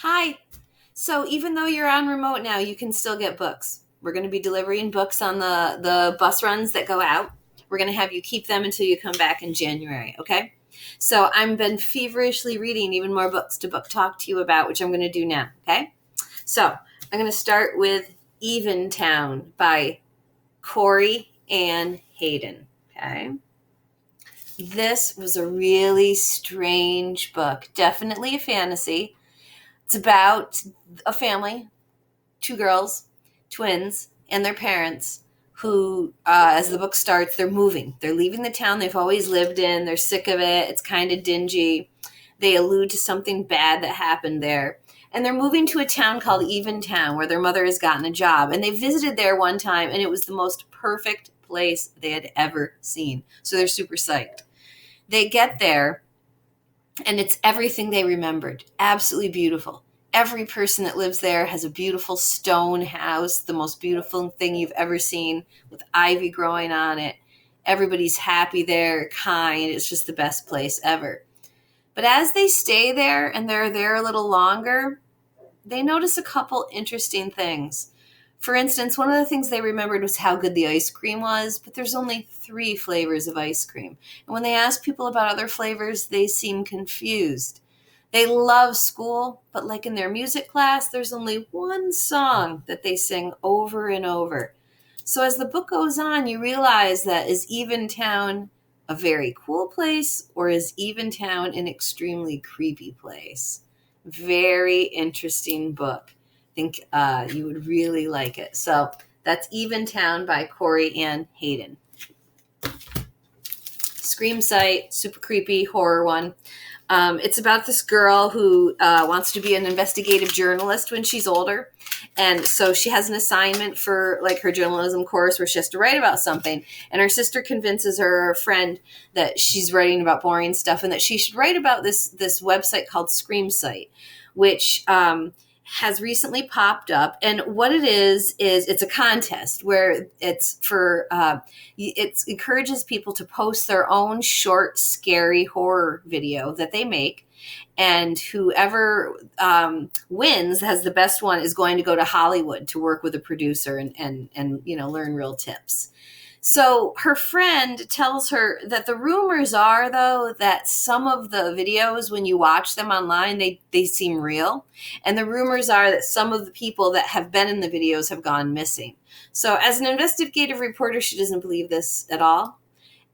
Hi. So even though you're on remote now, you can still get books. We're going to be delivering books on the bus runs that go out. We're going to have you keep them until you come back in January, okay? So I've been feverishly reading even more books to book talk to you about, which I'm going to do now, okay? So I'm going to start with Eventown by Corey Ann Hayden, okay? This was a really strange book, definitely a fantasy. It's about a family, two girls, twins, and their parents who, as the book starts, they're moving. They're leaving the town they've always lived in. They're sick of it. It's kind of dingy. They allude to something bad that happened there. And they're moving to a town called Eventown where their mother has gotten a job. And they visited there one time, and it was the most perfect place they had ever seen. So they're super psyched. They get there, and it's everything they remembered. Absolutely beautiful. Every person that lives there has a beautiful stone house, the most beautiful thing you've ever seen, with ivy growing on it. Everybody's happy there, kind. It's just the best place ever. But as they stay there and they're there a little longer, they notice a couple interesting things. For instance, one of the things they remembered was how good the ice cream was, but there's only 3 flavors of ice cream. And when they ask people about other flavors, they seem confused. They love school, but like in their music class, there's only one song that they sing over and over. So as the book goes on, you realize that is Eventown a very cool place, or is Eventown an extremely creepy place? Very interesting book. I think you would really like it. So that's Eventown by Corey Ann Hayden. Scream Site, super creepy horror one. It's about this girl who wants to be an investigative journalist when she's older. And so she has an assignment for like her journalism course where she has to write about something. And her sister convinces her friend that she's writing about boring stuff and that she should write about this website called Scream Site, which has recently popped up. And what it is it's a contest where it's for it encourages people to post their own short, scary horror video that they make. And whoever wins, has the best one, is going to go to Hollywood to work with a producer and learn real tips. So her friend tells her that the rumors are, though, that some of the videos, when you watch them online, they seem real. And the rumors are that some of the people that have been in the videos have gone missing. So as an investigative reporter, she doesn't believe this at all.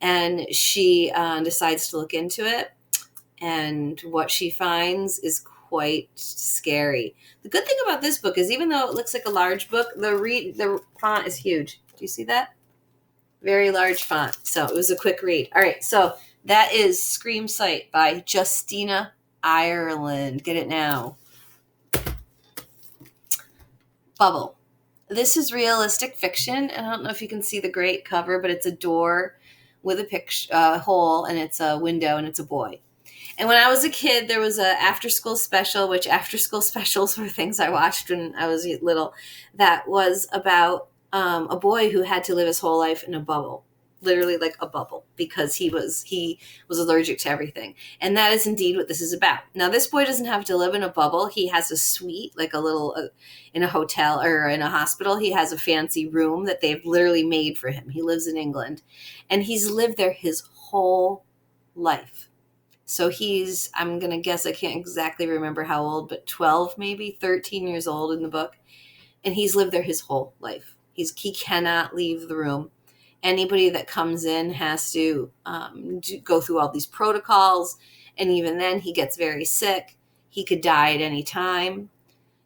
And she decides to look into it. And what she finds is quite scary. The good thing about this book is, even though it looks like a large book, the font is huge. Do you see that? Very large font. So it was a quick read. All right. So that is Scream Site by Justina Ireland. Get it now. Bubble. This is realistic fiction. And I don't know if you can see the great cover, but it's a door with a picture, hole, and it's a window, and it's a boy. And when I was a kid, there was a after school special, which after school specials were things I watched when I was little, that was about a boy who had to live his whole life in a bubble, literally like a bubble, because he was allergic to everything. And that is indeed what this is about. Now, this boy doesn't have to live in a bubble. He has a suite, like a little in a hotel or in a hospital. He has a fancy room that they've literally made for him. He lives in England, and he's lived there his whole life. So he's, I'm going to guess, I can't exactly remember how old, but 12, maybe 13 years old in the book. And he's lived there his whole life. He cannot leave the room. Anybody that comes in has to go through all these protocols. And even then, he gets very sick. He could die at any time.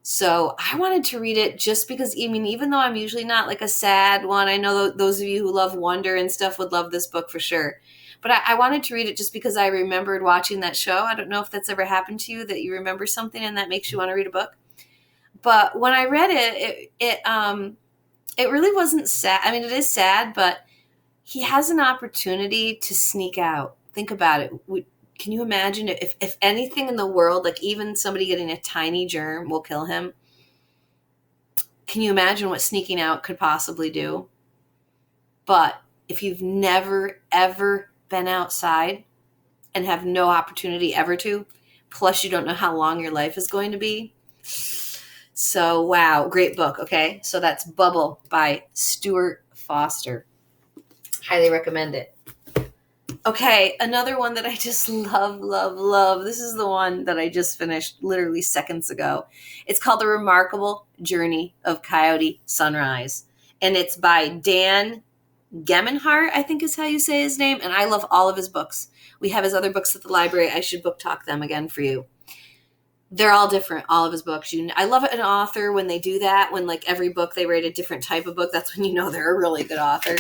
So I wanted to read it just because, I mean, even though I'm usually not like a sad one, I know those of you who love wonder and stuff would love this book for sure. But I wanted to read it just because I remembered watching that show. I don't know if that's ever happened to you, that you remember something and that makes you want to read a book. But when I read it really wasn't sad. I mean, it is sad, but he has an opportunity to sneak out. Think about it. Can you imagine if anything in the world, like even somebody getting a tiny germ will kill him? Can you imagine what sneaking out could possibly do? But if you've never, ever been outside and have no opportunity ever to, plus you don't know how long your life is going to be, So, wow, great book. Okay. So that's Bubble by Stuart Foster. Highly recommend it. Okay, another one that I just love, love, love. This is the one that I just finished literally seconds ago. It's called The Remarkable Journey of Coyote Sunrise. And it's by Dan Gemmenhart, I think is how you say his name. And I love all of his books. We have his other books at the library. I should book talk them again for you. They're all different, all of his books. I love an author when they do that, when like every book they write a different type of book. That's when you know they're a really good author.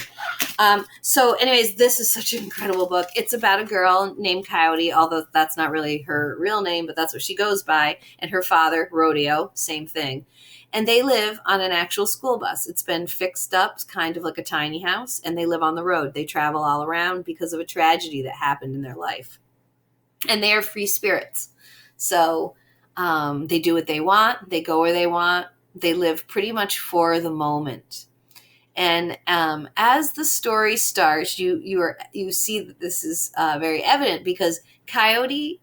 So anyways, this is such an incredible book. It's about a girl named Coyote, although that's not really her real name, but that's what she goes by. And her father, Rodeo, same thing. And they live on an actual school bus. It's been fixed up, kind of like a tiny house, and they live on the road. They travel all around because of a tragedy that happened in their life. And they are free spirits. So they do what they want. They go where they want. They live pretty much for the moment. And as the story starts, you see that this is very evident because Coyote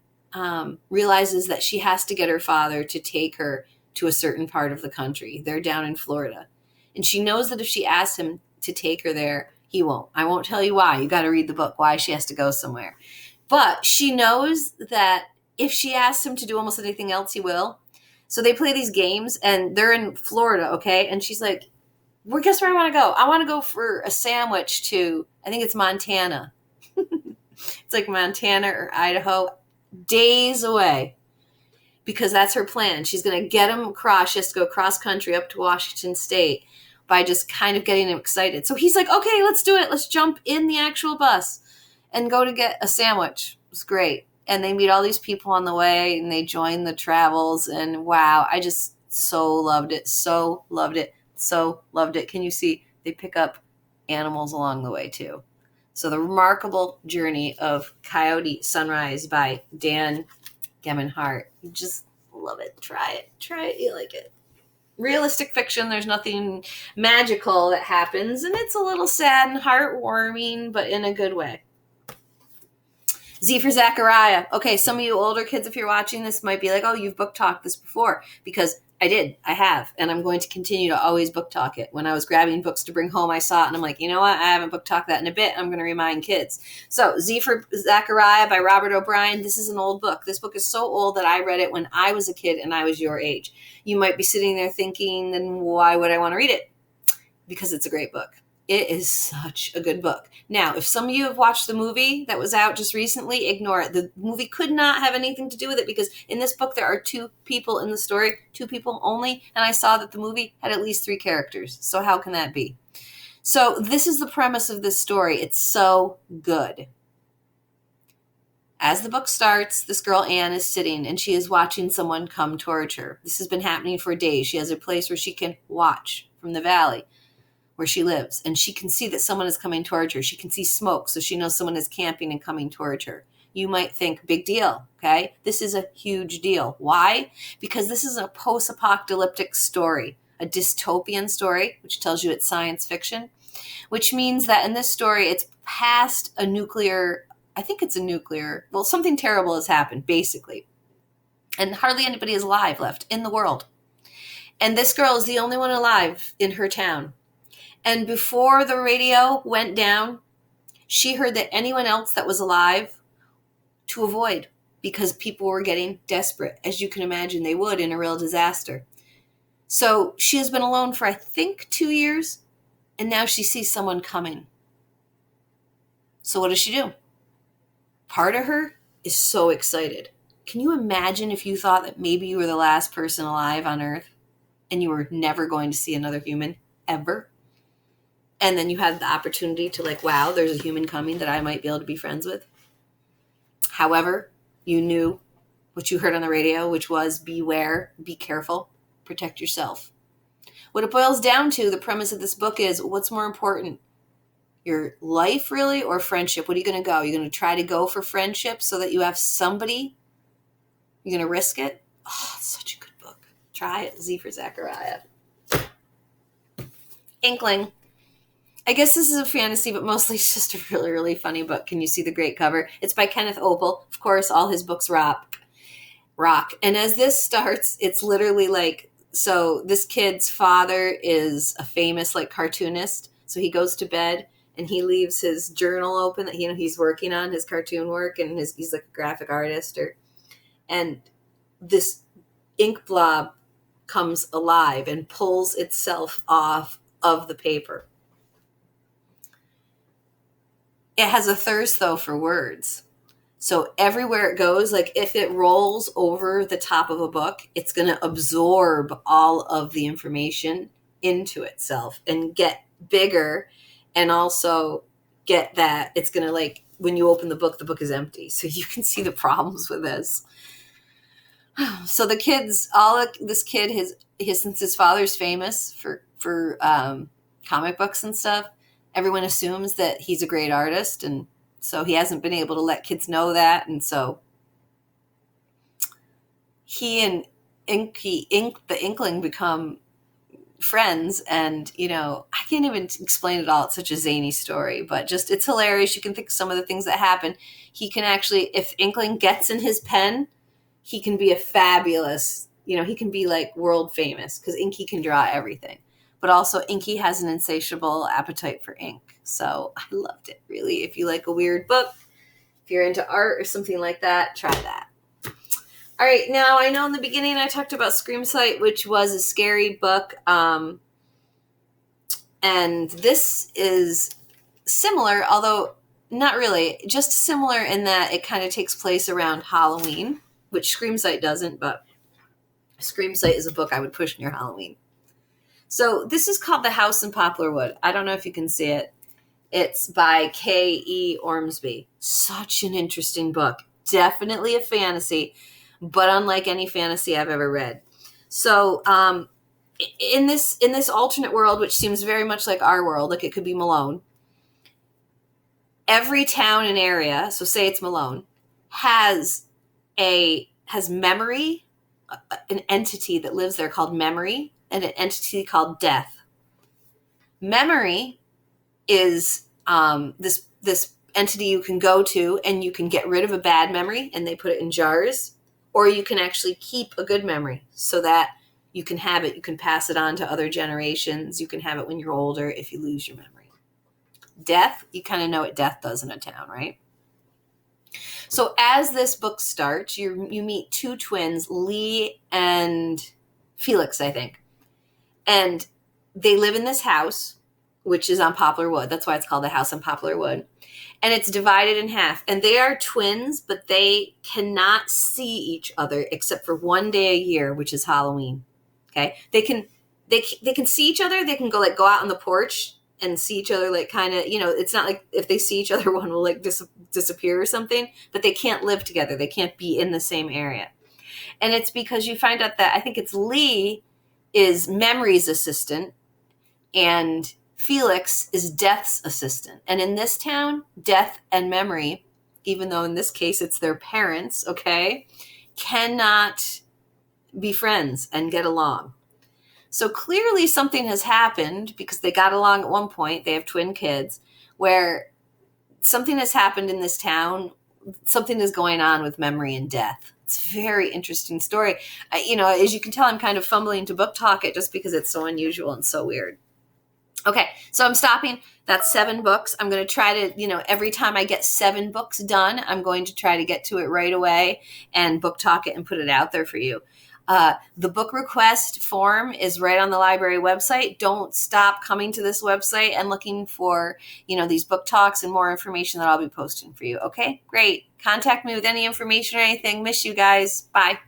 realizes that she has to get her father to take her to a certain part of the country. They're down in Florida. And she knows that if she asks him to take her there, he won't. I won't tell you why. You got to read the book, why she has to go somewhere. But she knows that if she asks him to do almost anything else, he will. So they play these games, and they're in Florida, okay? And she's like, well, guess where I want to go? I want to go for a sandwich to, I think it's Montana. It's like Montana or Idaho, days away, because that's her plan. She's going to get him across. She has to go cross country up to Washington State by just kind of getting him excited. So he's like, okay, let's do it. Let's jump in the actual bus and go to get a sandwich. It was great. And they meet all these people on the way, and they join the travels. And wow, I just so loved it. So loved it. So loved it. Can you see they pick up animals along the way too? So The Remarkable Journey of Coyote Sunrise by Dan Gemmenhart. You just love it. Try it. Try it. You like it. Realistic fiction. There's nothing magical that happens, and it's a little sad and heartwarming, but in a good way. Z for Zachariah. Okay, some of you older kids, if you're watching this, might be like, oh, you've book talked this before, because I did. I have, and I'm going to continue to always book talk it. When I was grabbing books to bring home, I saw it, and I'm like, you know what? I haven't book talked that in a bit. I'm going to remind kids. So Z for Zachariah by Robert O'Brien. This is an old book. This book is so old that I read it when I was a kid and I was your age. You might be sitting there thinking, then why would I want to read it? Because it's a great book. It is such a good book. Now, if some of you have watched the movie that was out just recently, ignore it. The movie could not have anything to do with it because in this book there are two people in the story, two people only, and I saw that the movie had at least 3 characters. So how can that be? So this is the premise of this story. It's so good. As the book starts, this girl Anne is sitting and she is watching someone come towards her. This has been happening for days. She has a place where she can watch from the valley where she lives, and she can see that someone is coming towards her. She can see smoke, so she knows someone is camping and coming towards her. You might think, big deal, okay? This is a huge deal. Why? Because this is a post-apocalyptic story, a dystopian story, which tells you it's science fiction, which means that in this story, it's past a nuclear, I think it's a nuclear, well, something terrible has happened, basically. And hardly anybody is alive left in the world. And this girl is the only one alive in her town. And before the radio went down, she heard that anyone else that was alive to avoid, because people were getting desperate, as you can imagine they would in a real disaster. So she has been alone for, I think, 2 years, and now she sees someone coming. So what does she do? Part of her is so excited. Can you imagine if you thought that maybe you were the last person alive on Earth and you were never going to see another human ever? And then you had the opportunity to like, wow, there's a human coming that I might be able to be friends with. However, you knew what you heard on the radio, which was beware, be careful, protect yourself. What it boils down to, the premise of this book is, what's more important? Your life, really, or friendship? What are you going to go? You're going to try to go for friendship so that you have somebody? You're going to risk it? Oh, it's such a good book. Try it. Z for Zachariah. Inkling. I guess this is a fantasy, but mostly it's just a really, really funny book. Can you see the great cover? It's by Kenneth Opel. Of course, all his books rock. And as this starts, it's literally like so this kid's father is a famous like cartoonist. So he goes to bed and he leaves his journal open that he's working on his cartoon work, and he's like a graphic artist, and this ink blob comes alive and pulls itself off of the paper. It has a thirst though for words. So everywhere it goes, like if it rolls over the top of a book, it's going to absorb all of the information into itself and get bigger, and also get that it's going to, like, when you open the book is empty. So you can see the problems with this. So the kids, this kid, since his father's famous for comic books and stuff, everyone assumes that he's a great artist, and so he hasn't been able to let kids know that. And so he and the Inkling become friends. And, I can't even explain it all. It's such a zany story, but just, it's hilarious. You can think of some of the things that happen. He can actually, if Inkling gets in his pen, he can be a fabulous, he can be like world famous, because Inky can draw everything. But also Inky has an insatiable appetite for ink. So I loved it, really. If you like a weird book, if you're into art or something like that, try that. All right, now I know in the beginning I talked about Scream Sight, which was a scary book. And this is similar, although not really, just similar in that it kind of takes place around Halloween, which Scream Sight doesn't, but Scream Sight is a book I would push near Halloween. So this is called The House in Poplar Wood. I don't know if you can see it. It's by K.E. Ormsby. Such an interesting book. Definitely a fantasy, but unlike any fantasy I've ever read. So in this alternate world, which seems very much like our world, like it could be Malone, every town and area, so say it's Malone, has memory, an entity that lives there called memory, and an entity called death. Memory is this entity you can go to, and you can get rid of a bad memory, and they put it in jars, or you can actually keep a good memory so that you can have it. You can pass it on to other generations. You can have it when you're older if you lose your memory. Death, you kind of know what death does in a town, right? So as this book starts, you meet two twins, Lee and Felix, I think. And they live in this house, which is on Poplar Wood. That's why it's called The House on Poplar Wood. And it's divided in half. And they are twins, but they cannot see each other except for one day a year, which is Halloween. Okay? They can see each other. They can go out on the porch and see each other, like, kind of, it's not like if they see each other, one will like disappear or something, but they can't live together. They can't be in the same area. And it's because you find out that I think it's Lee is Memory's assistant and Felix is Death's assistant. And in this town, Death and Memory, even though in this case it's their parents, okay, cannot be friends and get along. So clearly something has happened, because they got along at one point. They have twin kids, where something has happened in this town. Something is going on with Memory and Death. It's a very interesting story. As you can tell, I'm kind of fumbling to book talk it just because it's so unusual and so weird. Okay, so I'm stopping. That's 7 books. I'm going to try to, every time I get 7 books done, I'm going to try to get to it right away and book talk it and put it out there for you. The book request form is right on the library website. Don't stop coming to this website and looking for, these book talks and more information that I'll be posting for you. Okay, great. Contact me with any information or anything. Miss you guys. Bye.